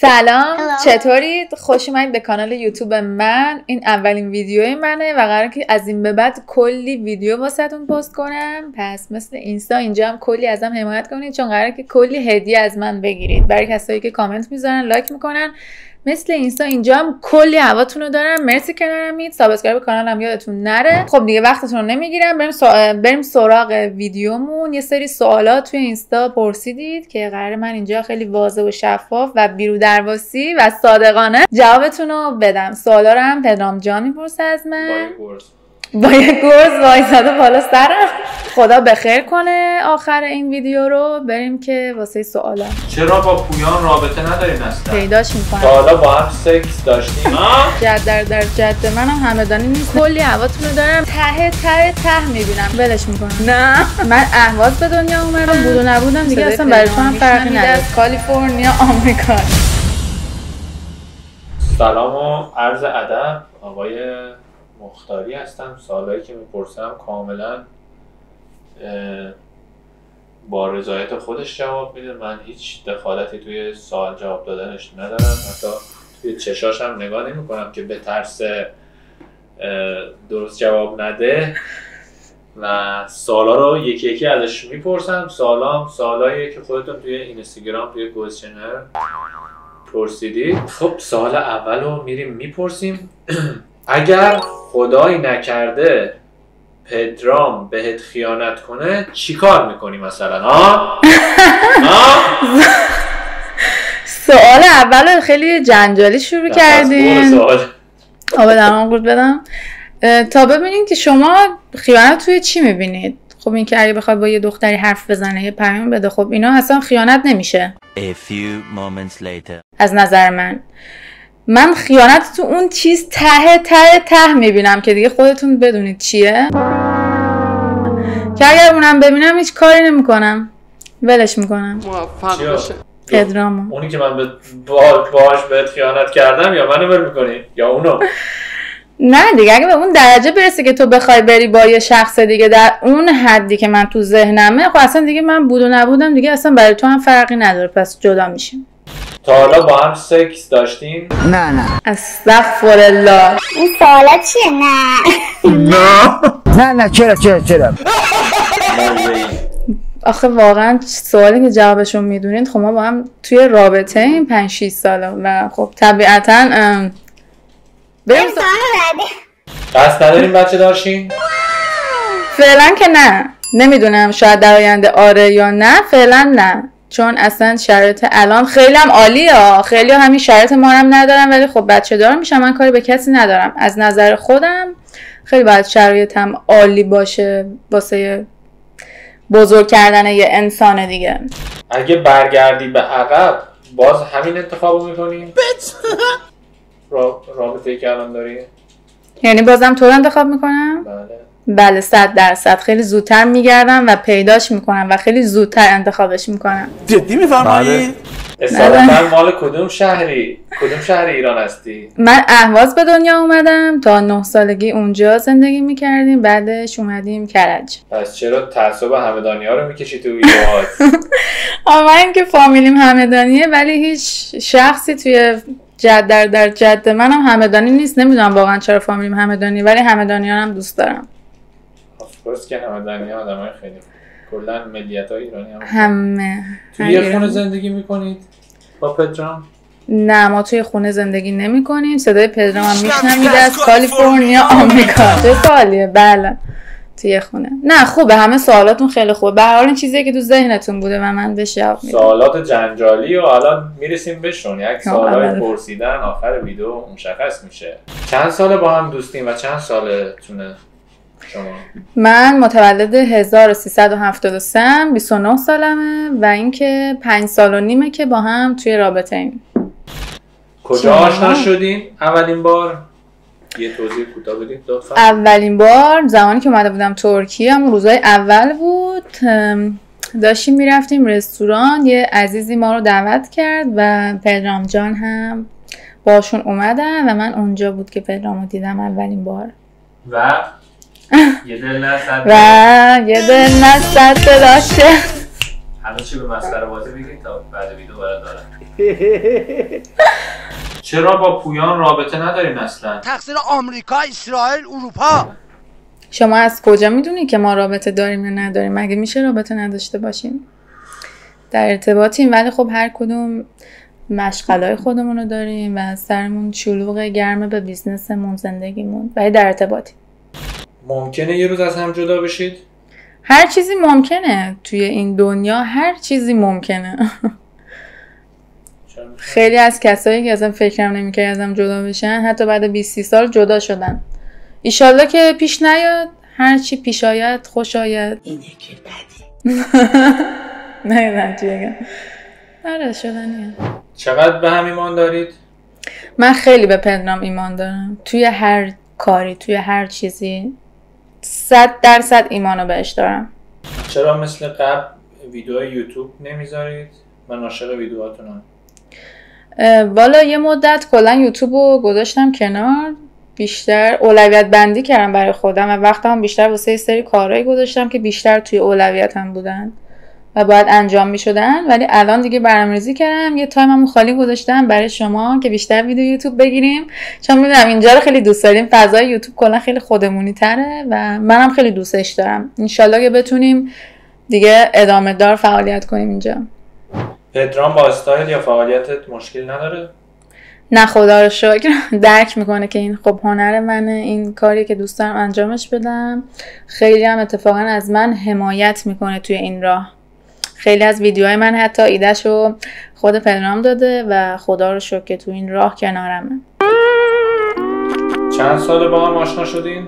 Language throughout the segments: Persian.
سلام، چطورید؟ خوش اومدید به کانال یوتیوب من. این اولین ویدیوی منه و قراره که از این به بعد کلی ویدیو واسهتون پست کنم. پس مثل اینستا اینجا هم کلی ازم حمایت کنید، چون قراره که کلی هدیه از من بگیرید برای کسایی که کامنت میذارن، لایک میکنن. مثل اینستا اینجا هم کلی هواتون رو دارم. مرسی که نرمید. سابسکرایب کانالم یادتون نره. خب دیگه وقتتون رو نمیگیرم، بریم سراغ ویدیومون. یه سری سوالات توی اینستا پرسیدید که قراره من اینجا خیلی واضح و شفاف و بی‌رودرواسی و صادقانه جوابتون رو بدم. سوالا رو هم پدرام جان میپرسه از من. با یه گرز وایساده بالا سرم. خدا بخیر کنه آخر این ویدیو رو. بریم که واسه سوالا. چرا با پویان رابطه ندارین اصلا؟ پیداش میکنم. تا حالا با هم سکس داشتیم؟ جد در جد منم همدانی نیست. کلی هواتون رو دارم. ته میبینم ولش میکنم. نه من اهواز به دنیا اومدم. بود و نبودم دیگه اصلا برای تو هم فرقی نداره. از کالیفرنیا آمریکا. سلام و عرض ادب. آقای مختاری هستم. سوالایی که میپرسم کاملا با رضایت خودش جواب میده. من هیچ دخالتی توی سوال جواب دادنش ندارم، حتی توی چشاش هم نگاه نمی کنم که به ترس درست جواب نده و سوالا رو یکی یکی ازش میپرسم. سوالایی که خودتون توی اینستاگرام توی کوئسشنر پرسیدید. خب سوال اول رو میریم میپرسیم. اگر خدایی نکرده پدرام بهت خیانت کنه چی کار میکنی مثلا؟ سوال اول خیلی جنجالی شروع کردین. آبه درمان گرد بدم تا ببینید که شما خیانت توی چی میبینید. خب این که اگه بخواد با یه دختری حرف بزنه یه پیام بده، خب اینا اصلا خیانت نمیشه. از نظر من خیانت تو اون چیز ته میبینم که دیگه خودتون بدونید چیه، که اگر اونم ببینم هیچ کاری نمیکنم، ولش میکنم. موفق باشه پدرامو. اونی که من باهاش بهت خیانت کردم یا منو ول میکنی یا اونو؟ نه دیگه اگه به اون درجه برسه که تو بخوای بری با یه شخص دیگه در اون حدی که من تو ذهنمه، خب اصلا دیگه من بود و نبودم دیگه اصلا برای تو هم فرقی نداره، پس جدا میشیم. تا حالا با هم سکس داشتین؟ نه استغفرالله. این سوالا چیه؟ نه چرا آخه واقعا سوالی که جوابشون میدونید. خب ما با هم توی رابطه این 5-6 ساله و خب طبیعتا بریم قصد نداریم بچه داشتین؟ فعلا که نه. نمیدونم شاید در آینده آره یا نه. فعلا نه، چون اصلا شرایط الان خیلی هم عالیه. خیلی همین شرایط ما هم ندارم، ولی خب بچه دارم میشم. من کاری به کسی ندارم. از نظر خودم خیلی باید شرایطم عالی باشه واسه بزرگ کردن یه انسان دیگه. اگه برگردی به عقب باز همین انتخابو میکنی؟ رابطه‌ای که الان داری؟ یعنی بازم تو رو انتخاب میکنم؟ بله 100%. خیلی زودتر میگردم و پیداش میکنم و خیلی زودتر انتخابش میکنم. جدی میفرمایی؟ اصالتا مال کدوم شهر ایران هستی؟ من اهواز به دنیا اومدم. تا 9 سالگی اونجا زندگی میکردیم، بعدش اومدیم کرج. پس چرا تعصب همدانی ها رو میکشی تو ویدیوهات؟ من که فامیلیم همدانیه، ولی هیچ شخصی توی جد در جد منم همدانی نیست. نمیدونم واقعا چرا فامیلیم همدانی، ولی همدانیانم دوست دارم. افکورس که همدانی ها آدمای خیلی کلا ملیت‌های ایرانی همه. توی یه خونه زندگی میکنید با پدرام؟ نه ما توی خونه زندگی نمی کنیم. صدای پدرام هم میشنوید از کالیفرنیا آمریکا. چه سوالیه؟ بله توی خونه. نه خوبه، همه سوالاتون خیلی خوبه. به هر حال این چیزیه که تو ذهنتون بوده و من بهش جواب میدم. سوالات جنجالی و الان میرسیم بهشون. یک سوالای پرسیدن آخر ویدیو مشخص میشه. چند ساله با هم دوستین و چند سالتونه شما؟ من متولد 1373 ام، 29 سالمه و اینکه 5 سال و نیمه که با هم توی رابطه ایم. کجا آشنا شدین اولین بار؟ یه توضیح کوتاه بدید لطفا. اولین بار زمانی که اومده بودم ترکیه، هم روزای اول بود. داشتیم میرفتیم رستوران، یه عزیزی ما رو دعوت کرد و پدرام جان هم باشون اومدن و من اونجا بود که پدرام رو دیدم اولین بار. و یه دل نصد داشته. همه چی به مسخره بازی بگید تا بعد ویدیو برات دارم. چرا با پویان رابطه ندارین اصلا؟ تقصیر آمریکا، اسرائیل، اروپا. شما از کجا میدونی که ما رابطه داریم یا نداریم؟ مگه میشه رابطه نداشته باشیم؟ در ارتباطیم، ولی خب هر کدوم مشغله‌های خودمون رو داریم و سرمون شلوغ گرمه به بیزنسمون، زندگیمون، ولی در ارتباطیم. ممکنه یه روز از هم جدا بشید؟ هر چیزی ممکنه توی این دنیا، هر چیزی ممکنه. خیلی از کسایی که اصلا فکرم نمی‌کردن ازم جدا بشن حتی بعد 20 سال جدا شدن. ایشالله که پیش نیاد، هر چی پیش آید خوش آید. اینه که بدی. نه چیه؟ آره شدنیه. چقدر به هم ایمان دارید؟ من خیلی به پدرام ایمان دارم. توی هر کاری، توی هر چیزی 100% ایمانو بهش دارم. چرا مثل قبل ویدیو یوتیوب نمیذارید؟ من عاشق ویدیوهاتونم. والا یه مدت کلا یوتیوبو گذاشتم کنار، بیشتر اولویت بندی کردم برای خودم و وقتم بیشتر واسه یه سری کارهایی گذاشتم که بیشتر توی اولویتم بودن و باید انجام میشدن، ولی الان دیگه برنامه‌ریزی کردم یه تایممو خالی گذاشتم برای شما که بیشتر ویدیو یوتیوب بگیریم، چون میدونم اینجا رو خیلی دوست داریم. فضای یوتیوب کلا خیلی خودمونی تره و منم خیلی دوستش دارم. انشالله که بتونیم دیگه ادامه دار فعالیت کنیم اینجا. پدرام با استایل یا فعالیتت مشکل نداره؟ نه خدا رو شکر درک میکنه که این خب هنر منه، این کاری که دوست دارم انجامش بدم. خیلی هم اتفاقا از من حمایت میکنه توی این راه. خیلی از ویدیوهای من حتی ایدهشو خود پدرام داده و خدا رو شکر که تو این راه کنارمه. چند سال با هم آشنا شدین؟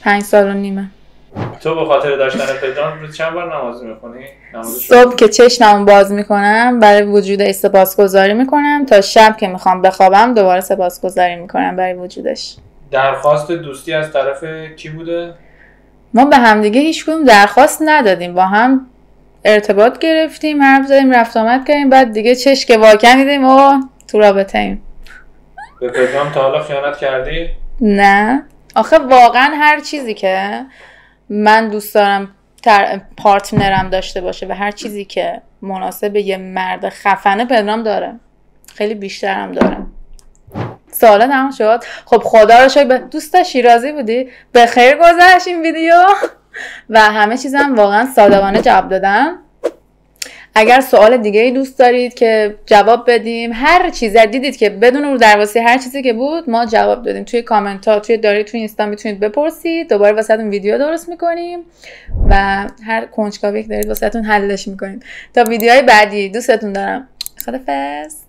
5 سال و نیمه. تو به خاطر داشتن پدرام روز چند بار نماز میخونی؟ صبح که چشمم باز میکنم برای وجودش سپاسگزاری میکنم، تا شب که میخوام بخوابم دوباره سپاسگزاری میکنم برای وجودش. درخواست دوستی از طرف کی بوده؟ ما به همدیگه هیچ کدوم درخواست ندادیم، با هم ارتباط گرفتیم، حرف زدیم، رفت آمد کردیم، بعد دیگه چشم واکن دیدیم و تو رابطه ایم. به پدرام تا حالا خیانت کردی؟ نه آخه واقعا هر چیزی که من دوست دارم پارتنرم داشته باشه و هر چیزی که مناسب یه مرد خفنه پدرام داره، خیلی بیشترم داره. سوالا تمام شد. خب خدا رو شکر. دوست شیرازی بودی؟ به خیر گذشت این ویدیو و همه چیزم واقعا صادقانه جواب دادم. اگر سوال دیگه ای دوست دارید که جواب بدیم، هر چیزی دیدید که بدون رو درواسی هر چیزی که بود ما جواب دادیم، توی کامنت ها، توی اینستا میتونید بپرسید، دوباره واسهتون ویدیو درست میکنیم و هر کنجکاوی که دارید واسهتون حلش میکنیم. تا ویدیوهای بعدی دوستتون دارم. خدافظ.